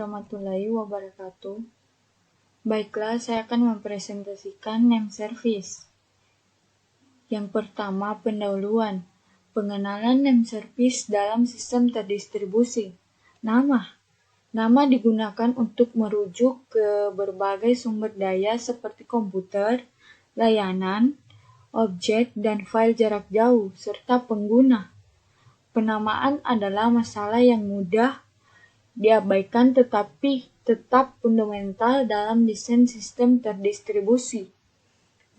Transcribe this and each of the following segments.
warahmatullahi wabarakatuh. Baiklah, saya akan mempresentasikan name service. Yang pertama, pendahuluan. Pengenalan name service dalam sistem terdistribusi. Nama digunakan untuk merujuk ke berbagai sumber daya seperti komputer, layanan, objek, dan file jarak jauh, serta pengguna. Penamaan adalah masalah yang mudah diabaikan tetapi tetap fundamental dalam desain sistem terdistribusi.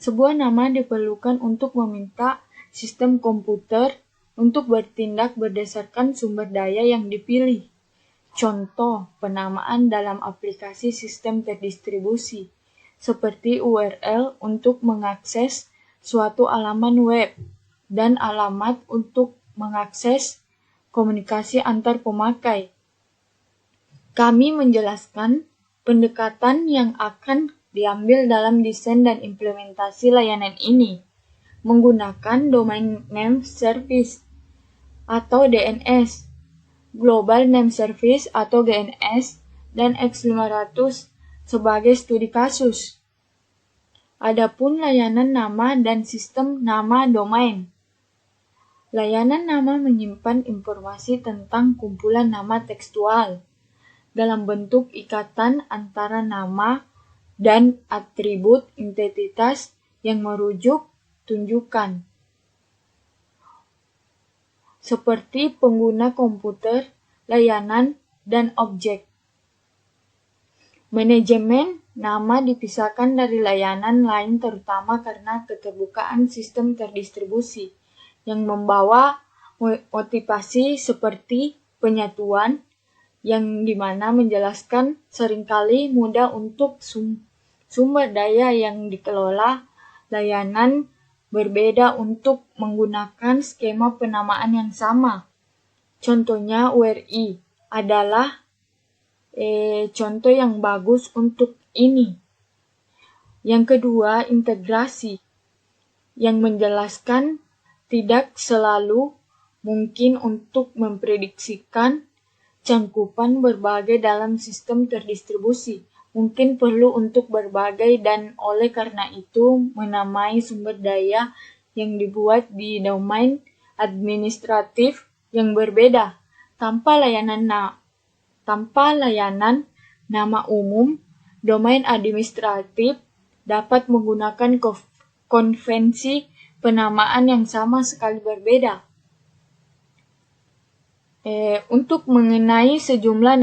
Sebuah nama diperlukan untuk meminta sistem komputer untuk bertindak berdasarkan sumber daya yang dipilih. Contoh penamaan dalam aplikasi sistem terdistribusi, seperti URL untuk mengakses suatu halaman web dan alamat untuk mengakses komunikasi antar pemakai. Kami menjelaskan pendekatan yang akan diambil dalam desain dan implementasi layanan ini menggunakan Domain Name Service atau DNS, Global Name Service atau GNS, dan X500 sebagai studi kasus. Adapun layanan nama dan sistem nama domain. Layanan nama menyimpan informasi tentang kumpulan nama tekstual dalam bentuk ikatan antara nama dan atribut entitas yang merujuk tunjukkan, seperti pengguna komputer, layanan, dan objek. Manajemen nama dipisahkan dari layanan lain terutama karena keterbukaan sistem terdistribusi yang membawa motivasi seperti penyatuan, yang dimana menjelaskan seringkali mudah untuk sumber daya yang dikelola layanan berbeda untuk menggunakan skema penamaan yang sama. Contohnya URI adalah contoh yang bagus untuk ini. Yang kedua, integrasi, yang menjelaskan tidak selalu mungkin untuk memprediksikan cangkupan berbagai dalam sistem terdistribusi. Mungkin perlu untuk berbagai dan oleh karena itu menamai sumber daya yang dibuat di domain administratif yang berbeda. Tanpa layanan nama umum, domain administratif dapat menggunakan konvensi penamaan yang sama sekali berbeda. Untuk mengenai sejumlah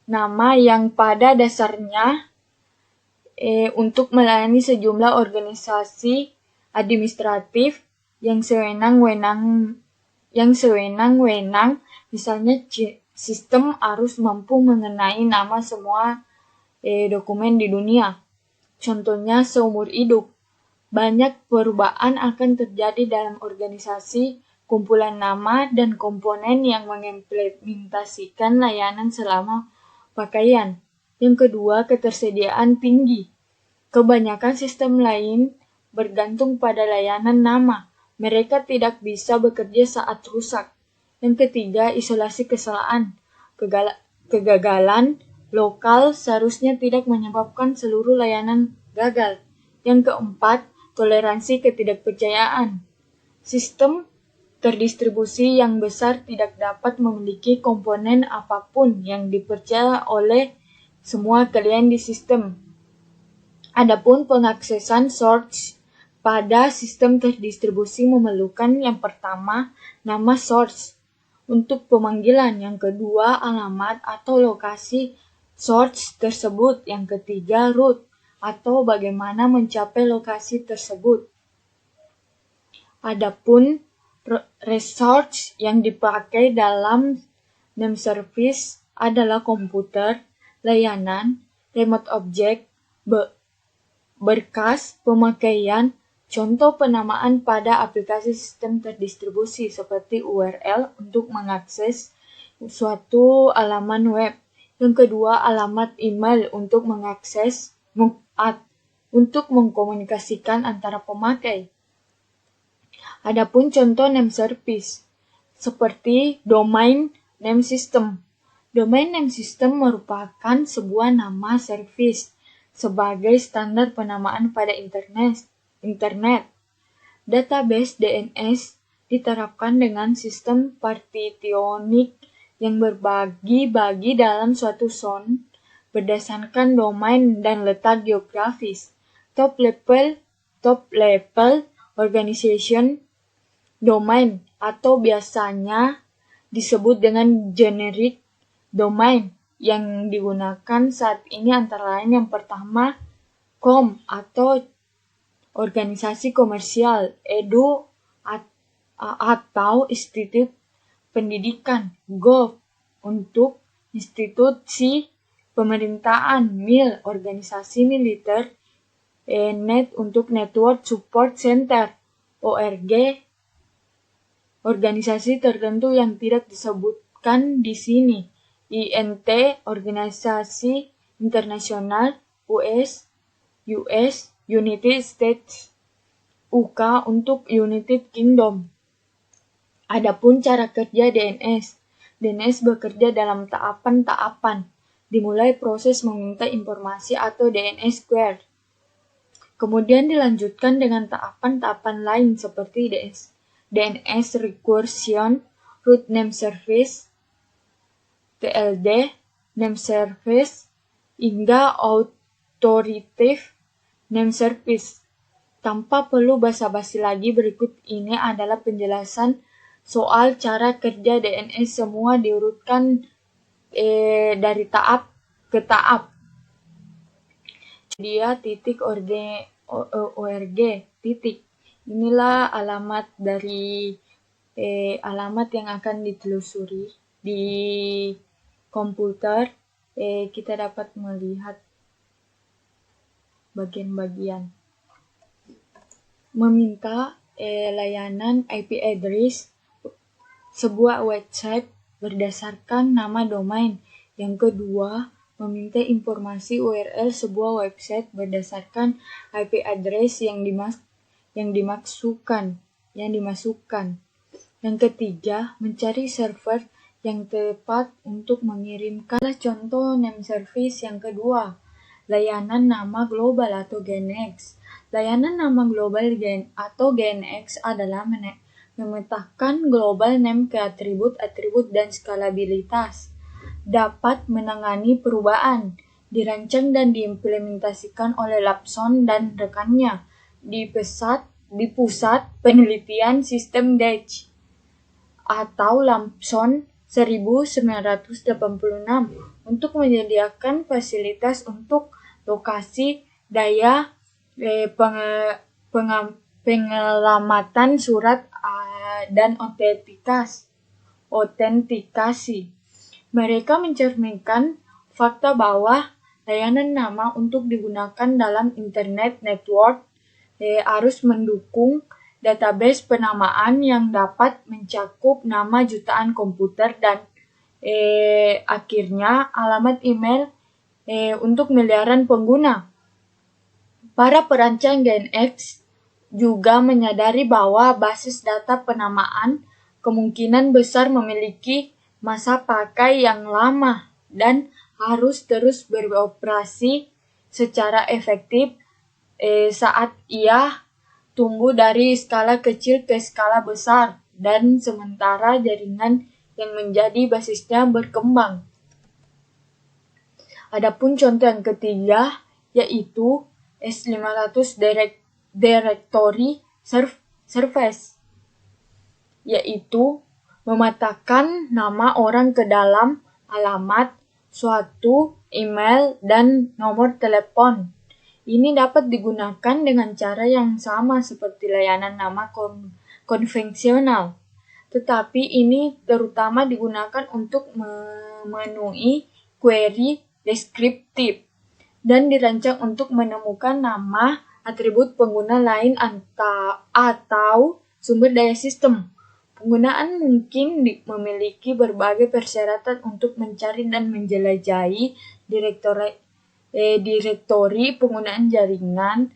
nama yang pada dasarnya untuk melayani sejumlah organisasi administratif yang sewenang-wenang, misalnya sistem harus mampu mengenai nama semua dokumen di dunia. Contohnya seumur hidup. Banyak perubahan akan terjadi dalam organisasi, kumpulan nama, dan komponen yang mengimplementasikan layanan selama pakaian. Yang kedua, ketersediaan tinggi. Kebanyakan sistem lain bergantung pada layanan nama. Mereka tidak bisa bekerja saat rusak. Yang ketiga, isolasi kesalahan. Kegagalan lokal seharusnya tidak menyebabkan seluruh layanan gagal. Yang keempat, toleransi ketidakpercayaan. Sistem terdistribusi yang besar tidak dapat memiliki komponen apapun yang dipercaya oleh semua klien di sistem. Adapun pengaksesan source pada sistem terdistribusi memerlukan yang pertama, nama source untuk pemanggilan, yang kedua, alamat atau lokasi source tersebut, yang ketiga, route atau bagaimana mencapai lokasi tersebut. Adapun resource yang dipakai dalam name service adalah komputer, layanan, remote object, berkas, pemakaian, contoh penamaan pada aplikasi sistem terdistribusi seperti URL untuk mengakses suatu halaman web. Yang kedua, alamat email untuk mengakses untuk mengkomunikasikan antara pemakai. Adapun contoh name service seperti domain name system Domain name system merupakan sebuah nama service sebagai standar penamaan pada internet. Database DNS diterapkan dengan sistem partitioning yang berbagi-bagi dalam suatu zone berdasarkan domain dan letak geografis. Top level organization domain atau biasanya disebut dengan generic domain yang digunakan saat ini antara lain yang pertama com atau organisasi komersial, edu atau institut pendidikan, gov untuk institusi pemerintahan, mil organisasi militer, net untuk network support center, org organisasi tertentu yang tidak disebutkan di sini, INT organisasi internasional, US United States, UK untuk United Kingdom. Adapun cara kerja DNS. DNS bekerja dalam tahapan-tahapan, dimulai proses meminta informasi atau DNS query. Kemudian dilanjutkan dengan tahapan-tahapan lain seperti DNS recursion, root name service, TLD, name service, hingga authoritative name service. Tanpa perlu basa-basi lagi, berikut ini adalah penjelasan soal cara kerja DNS. Semua diurutkan dari tahap ke tahap. Dia .org. Inilah alamat dari alamat yang akan ditelusuri di komputer. Kita dapat melihat bagian-bagian. Meminta layanan IP address sebuah website berdasarkan nama domain. Yang kedua, meminta informasi URL sebuah website berdasarkan IP address yang dimasukkan. Yang ketiga, mencari server yang tepat untuk mengirimkan. Contoh name service yang kedua, layanan nama global atau GNX. Layanan nama global atau GNX adalah memetakan global name ke atribut dan skalabilitas. Dapat menangani perubahan, dirancang dan diimplementasikan oleh Lapson dan rekannya di pusat penelitian sistem DEC atau Lapson 1986 untuk menyediakan fasilitas untuk lokasi daya pengelamatan surat dan autentikasi. Mereka mencerminkan fakta bahwa layanan nama untuk digunakan dalam internet network harus mendukung database penamaan yang dapat mencakup nama jutaan komputer dan akhirnya alamat email untuk miliaran pengguna. Para perancang GNX juga menyadari bahwa basis data penamaan kemungkinan besar memiliki masa pakai yang lama dan harus terus beroperasi secara efektif saat ia tumbuh dari skala kecil ke skala besar dan sementara jaringan yang menjadi basisnya berkembang. Adapun contoh yang ketiga yaitu S500 Directory Service, yaitu memetakan nama orang ke dalam alamat, suatu email, dan nomor telepon. Ini dapat digunakan dengan cara yang sama seperti layanan nama konvensional, tetapi ini terutama digunakan untuk memenuhi query deskriptif dan dirancang untuk menemukan nama, atribut pengguna lain atau sumber daya sistem. Penggunaan mungkin memiliki berbagai persyaratan untuk mencari dan menjelajahi direktori penggunaan jaringan,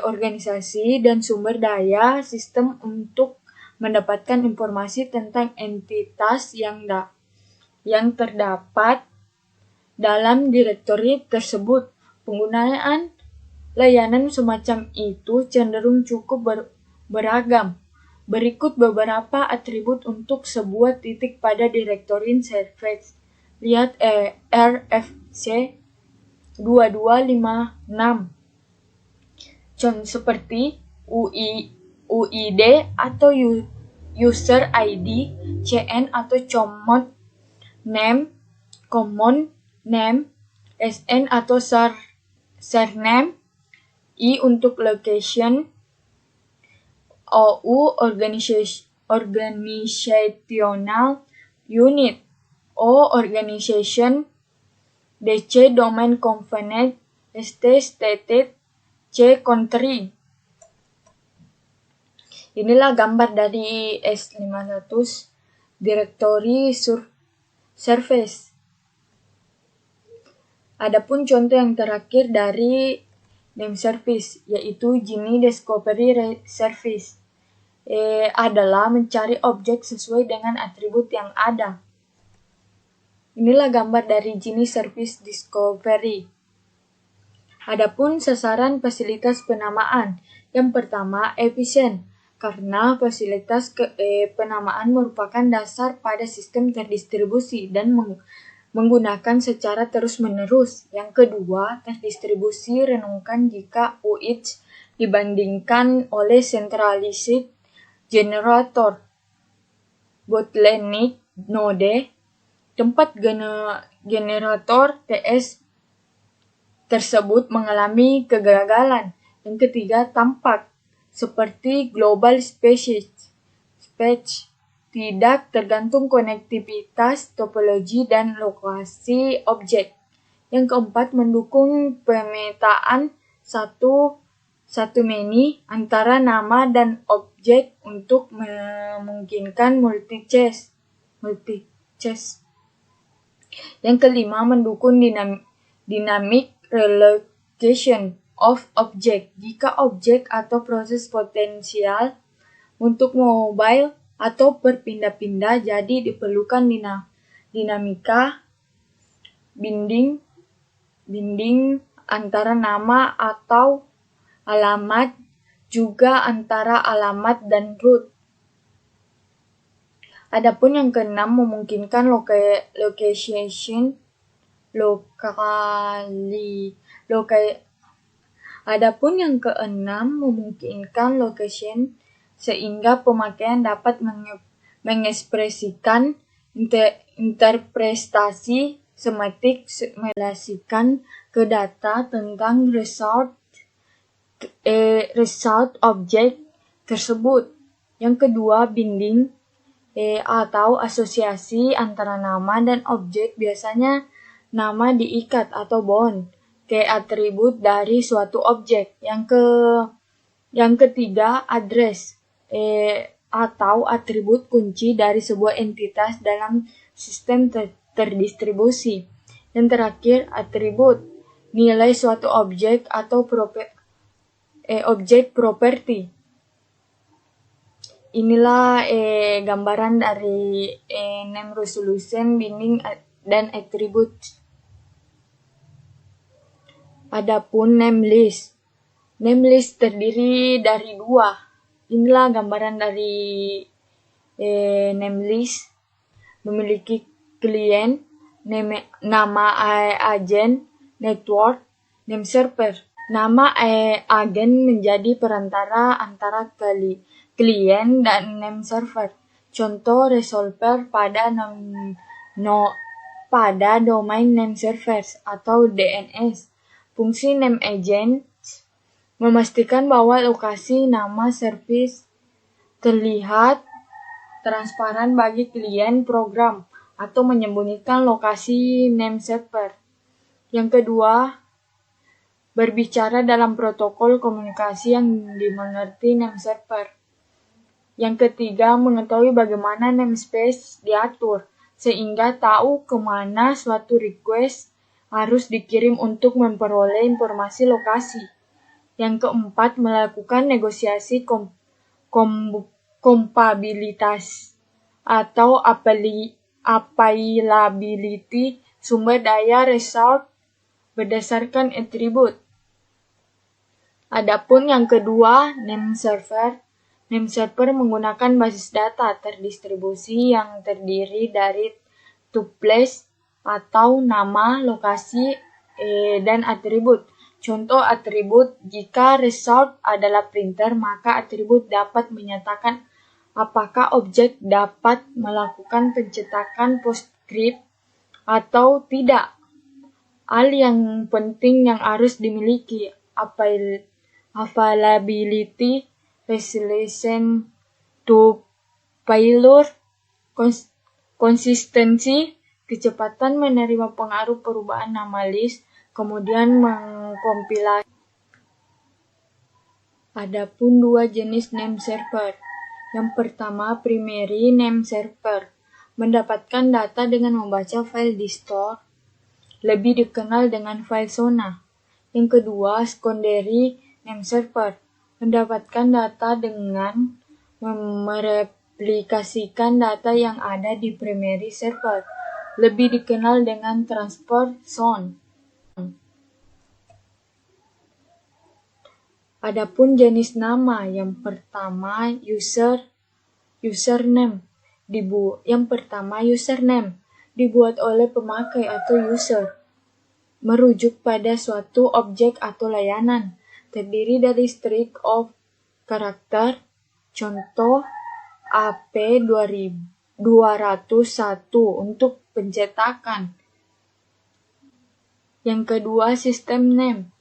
organisasi, dan sumber daya sistem untuk mendapatkan informasi tentang entitas yang yang terdapat dalam direktori tersebut. Penggunaan layanan semacam itu cenderung cukup beragam. Berikut beberapa atribut untuk sebuah titik pada directory service. Lihat RFC 2256. Contoh seperti UID atau user ID, CN atau common name, SN atau surname, I untuk location, OU organizational unit, O organization, DC domain component, ST stated, C country. Inilah gambar dari S500 directory service. Adapun contoh yang terakhir dari name service, yaitu Genie Discovery Service, adalah mencari objek sesuai dengan atribut yang ada. Inilah gambar dari Genie Service Discovery. Adapun sasaran fasilitas penamaan. Yang pertama, efisien, karena fasilitas penamaan merupakan dasar pada sistem terdistribusi dan menggunakan secara terus-menerus. Yang kedua, terdistribusi renungkan jika UID dibandingkan oleh centralized generator. Bottleneck node, tempat generator TS tersebut mengalami kegagalan. Yang ketiga, tampak seperti global speech, tidak tergantung konektivitas, topologi, dan lokasi objek. Yang keempat, mendukung pemetaan satu many antara nama dan objek untuk memungkinkan multi-cache. Yang kelima, mendukung dynamic relocation of object. Jika objek atau proses potensial untuk mobile atau berpindah-pindah, jadi diperlukan dinamika binding antara nama atau alamat, juga antara alamat dan root. Adapun yang keenam, memungkinkan location sehingga pemakaian dapat mengekspresikan interpretasi semantik merelasikan ke data tentang result objek tersebut. Yang kedua, binding atau asosiasi antara nama dan objek. Biasanya nama diikat atau bound ke atribut dari suatu objek. Yang ketiga, address atau atribut kunci dari sebuah entitas dalam sistem terdistribusi. Yang terakhir, atribut, nilai suatu objek atau objek property. Inilah gambaran dari name resolution, binding, dan atribut. Adapun name list. Name list terdiri dari dua. Inilah gambaran dari name list. Memiliki klien, nama agen, network, name server. Nama agen menjadi perantara antara klien dan name server. Contoh resolver pada domain name servers atau DNS. Fungsi name agent memastikan bahwa lokasi nama service terlihat transparan bagi klien program atau menyembunyikan lokasi name server. Yang kedua, berbicara dalam protokol komunikasi yang dimengerti name server. Yang ketiga, mengetahui bagaimana namespace diatur, sehingga tahu kemana suatu request harus dikirim untuk memperoleh informasi lokasi. Yang keempat, melakukan negosiasi kompatibilitas atau availability sumber daya resource berdasarkan atribut. Adapun yang kedua, name server. Name server menggunakan basis data terdistribusi yang terdiri dari tuples atau nama, lokasi, dan atribut. Contoh atribut, jika result adalah printer, maka atribut dapat menyatakan apakah objek dapat melakukan pencetakan postscript atau tidak. Hal yang penting yang harus dimiliki, availability, resolution to failure, konsistensi, kecepatan menerima pengaruh perubahan nama list, kemudian mengkompilasi. Adapun dua jenis name server. Yang pertama, primary name server, mendapatkan data dengan membaca file di store, lebih dikenal dengan file zona. Yang kedua, secondary name server, mendapatkan data dengan mereplikasikan data yang ada di primary server, lebih dikenal dengan transfer zone. Adapun jenis nama, yang pertama username. Yang pertama username dibuat oleh pemakai atau user, merujuk pada suatu objek atau layanan, terdiri dari string of karakter, contoh AP201 untuk pencetakan. Yang kedua, system name,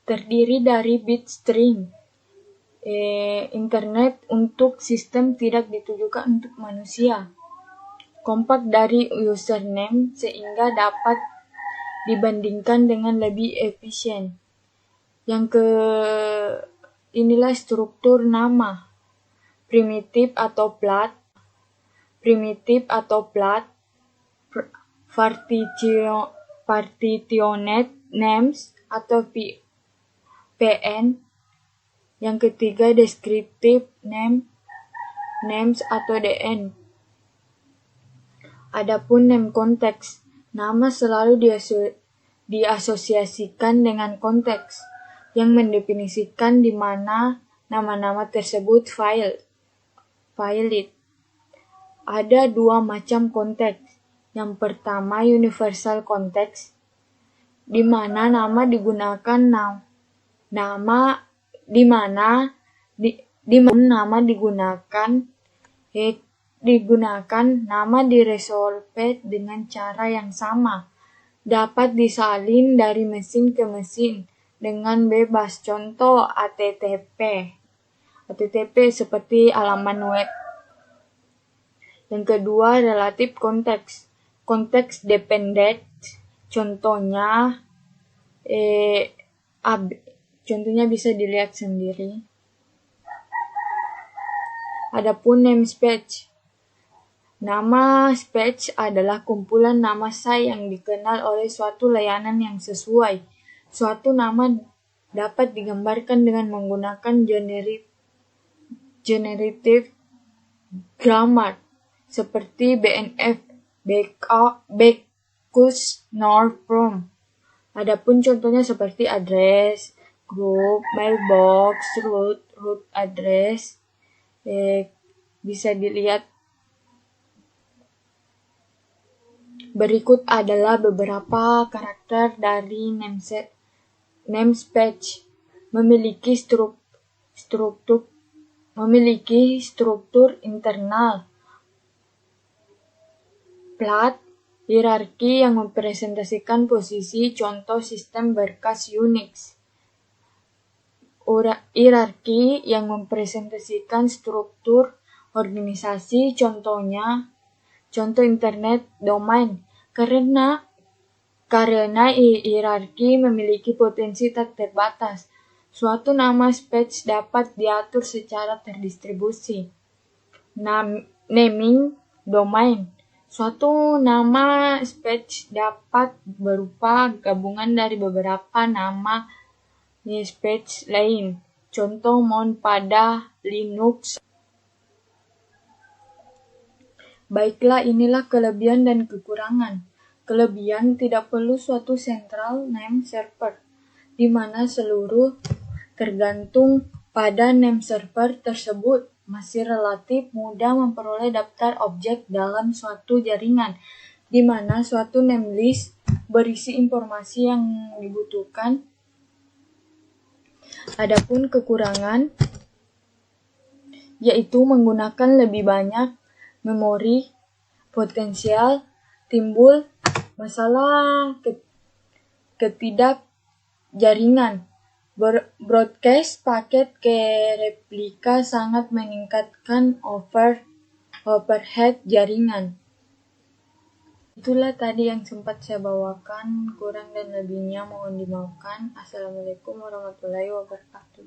terdiri dari bit string internet untuk sistem tidak ditujukan untuk manusia. Kompak dari username sehingga dapat dibandingkan dengan lebih efisien. Inilah struktur nama. Primitive atau flat, partitioned names atau PN. Yang ketiga, descriptive names atau DN. Adapun name context, nama selalu diasosiasikan dengan konteks yang mendefinisikan di mana nama-nama tersebut valid. Ada dua macam konteks. Yang pertama, universal context, di mana nama digunakan nama diresolve dengan cara yang sama, dapat disalin dari mesin ke mesin dengan bebas. Contoh HTTP seperti halaman web. Yang kedua, relative context, context dependent, contohnya bisa dilihat sendiri. Adapun namespace. Nama space adalah kumpulan nama saya yang dikenal oleh suatu layanan yang sesuai. Suatu nama dapat digambarkan dengan menggunakan generative grammar seperti BNF, backus, nor, from. Adapun contohnya seperti address, group, mailbox, root address, bisa dilihat. Berikut adalah beberapa karakter dari namespace. Memiliki struktur internal, plat, hierarki yang mempresentasikan posisi, contoh sistem berkas Unix. Hierarki yang mempresentasikan struktur organisasi, contoh internet domain. Karena hierarki memiliki potensi tak terbatas, suatu nama space dapat diatur secara terdistribusi. Naming domain. Suatu nama space dapat berupa gabungan dari beberapa nama space lain. Contoh mount pada Linux. Baiklah, inilah kelebihan dan kekurangan. Kelebihan, tidak perlu suatu central name server, di mana seluruh tergantung pada name server tersebut. Masih relatif mudah memperoleh daftar objek dalam suatu jaringan, di mana suatu name list berisi informasi yang dibutuhkan. Adapun kekurangan, yaitu menggunakan lebih banyak memori, potensial timbul masalah ketidakjaringan. Broadcast paket ke replika sangat meningkatkan overhead jaringan. Itulah tadi yang sempat saya bawakan, kurang dan lebihnya mohon dimaafkan. Assalamualaikum warahmatullahi wabarakatuh.